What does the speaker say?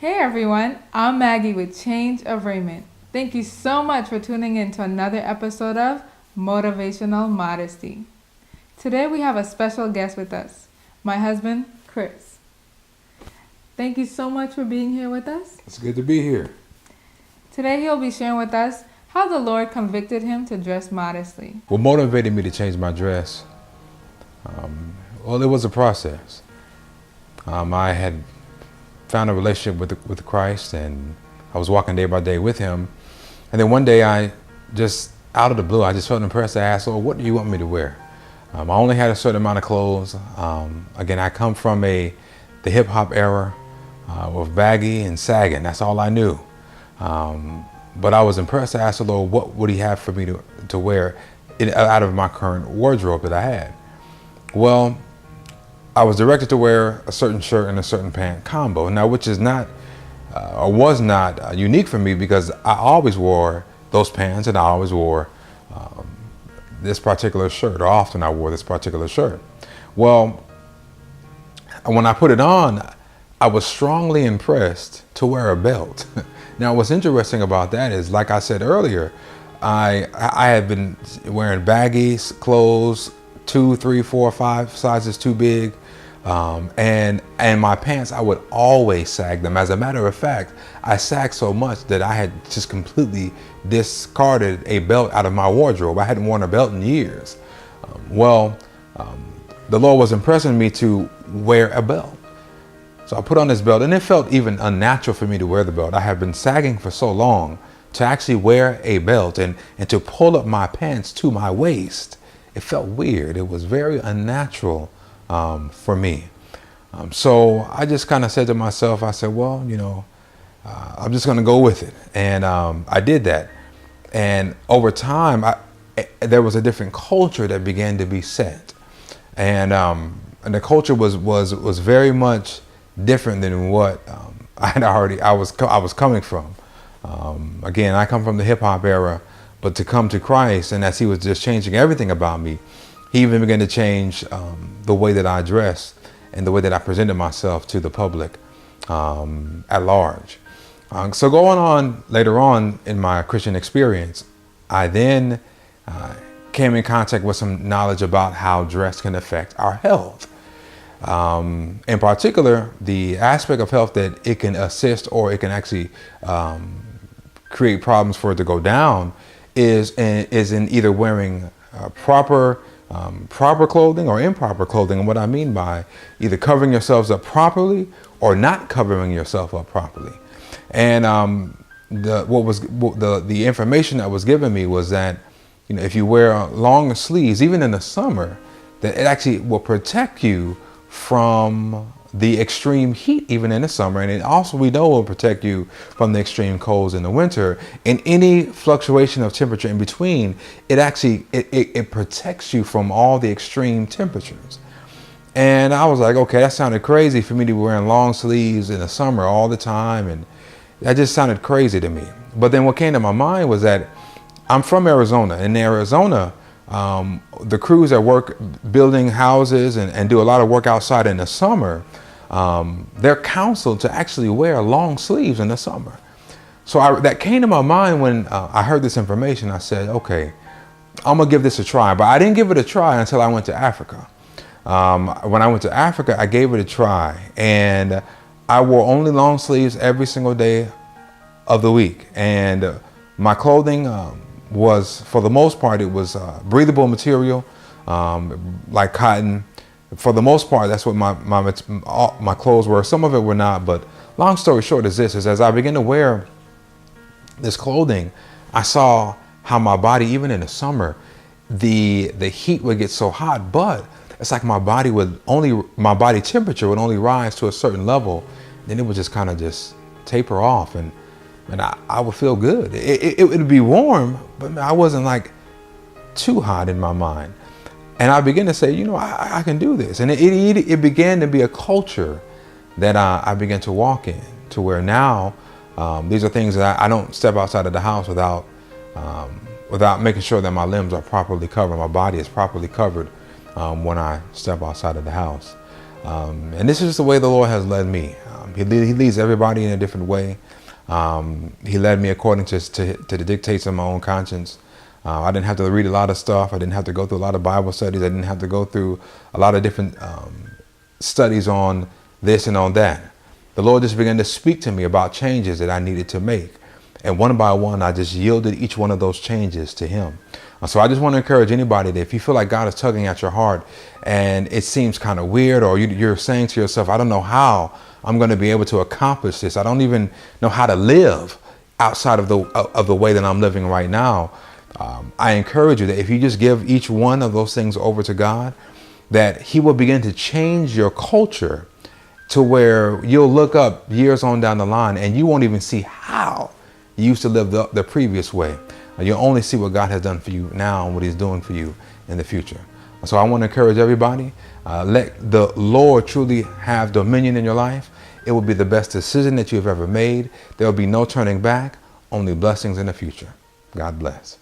Hey everyone, I'm Maggie with Change of Raiment. Thank you so much for tuning in to another episode of Motivational Modesty. Today we have a special guest with us, my husband, Chris. Thank you so much for being here with us. It's good to be here. Today he'll be sharing with us how the Lord convicted him to dress modestly. What motivated me to change my dress? Well, it was a process. I had found a relationship with Christ, and I was walking day by day with him. And then one day I just, out of the blue, I just felt impressed to ask, "Oh, what do you want me to wear?" I only had a certain amount of clothes. Again, I come from the hip hop era with baggy and sagging. That's all I knew. But I was impressed to ask the Lord, what would he have for me to wear out of my current wardrobe that I had? Well, I was directed to wear a certain shirt and a certain pant combo. Now, which is not, or was not unique for me, because I always wore those pants and I always wore this particular shirt, or often I wore this particular shirt. Well, when I put it on, I was strongly impressed to wear a belt. Now, what's interesting about that is, like I said earlier, I had been wearing baggy clothes, 2, 3, 4, 5 sizes too big. And my pants, I would always sag them. As a matter of fact, I sagged so much that I had just completely discarded a belt out of my wardrobe. I hadn't worn a belt in years. The Lord was impressing me to wear a belt. So I put on this belt, and it felt even unnatural for me to wear the belt. I have been sagging for so long. To actually wear a belt and to pull up my pants to my waist, it felt weird. It was very unnatural for me. So I just kind of said to myself, I said, well, I'm just going to go with it. And I did that. And over time, there was a different culture that began to be set. And the culture was very much different than what I was coming from. Again, I come from the hip hop era, but to come to Christ, and as he was just changing everything about me, he even began to change the way that I dressed and the way that I presented myself to the public at large. So going on later on in my Christian experience, I then came in contact with some knowledge about how dress can affect our health. In particular, the aspect of health that it can assist, or it can actually create problems for it to go down, is in either wearing proper clothing or improper clothing. And what I mean by either covering yourselves up properly or not covering yourself up properly. And the information that was given me was that, if you wear long sleeves, even in the summer, that it actually will protect you from the extreme heat even in the summer, and it also, we know, will protect you from the extreme colds in the winter. And any fluctuation of temperature in between, it actually it protects you from all the extreme temperatures. And I was like, okay, that sounded crazy for me to be wearing long sleeves in the summer all the time, and that just sounded crazy to me. But then what came to my mind was that I'm from Arizona. In Arizona, the crews that work building houses and do a lot of work outside in the summer, they're counseled to actually wear long sleeves in the summer. So that came to my mind when I heard this information. I said, okay, I'm gonna give this a try. But I didn't give it a try until I went to Africa. When I went to Africa, I gave it a try, and I wore only long sleeves every single day of the week. And my clothing was, for the most part, it was breathable material, like cotton. For the most part, that's what my clothes were. Some of it were not, but long story short is this: as I began to wear this clothing, I saw how my body, even in the summer, the heat would get so hot, but it's like my body temperature would only rise to a certain level, then it would just kind of just taper off, and I would feel good. It would be warm, but I wasn't like too hot in my mind. And I began to say, I can do this. And it began to be a culture that I began to walk in, to where now these are things that I don't step outside of the house without making sure that my limbs are properly covered, my body is properly covered when I step outside of the house. And this is just the way the Lord has led me. He leads everybody in a different way. He led me according to the dictates of my own conscience. I didn't have to read a lot of stuff. I didn't have to go through a lot of Bible studies. I didn't have to go through a lot of different studies on this and on that. The Lord just began to speak to me about changes that I needed to make. And one by one, I just yielded each one of those changes to Him. So I just want to encourage anybody that if you feel like God is tugging at your heart and it seems kind of weird, or you're saying to yourself, I don't know how I'm going to be able to accomplish this. I don't even know how to live outside of the way that I'm living right now. I encourage you that if you just give each one of those things over to God, that He will begin to change your culture to where you'll look up years on down the line and you won't even see how you used to live the previous way. You'll only see what God has done for you now and what He's doing for you in the future. So I want to encourage everybody, let the Lord truly have dominion in your life. It will be the best decision that you've ever made. There will be no turning back, only blessings in the future. God bless.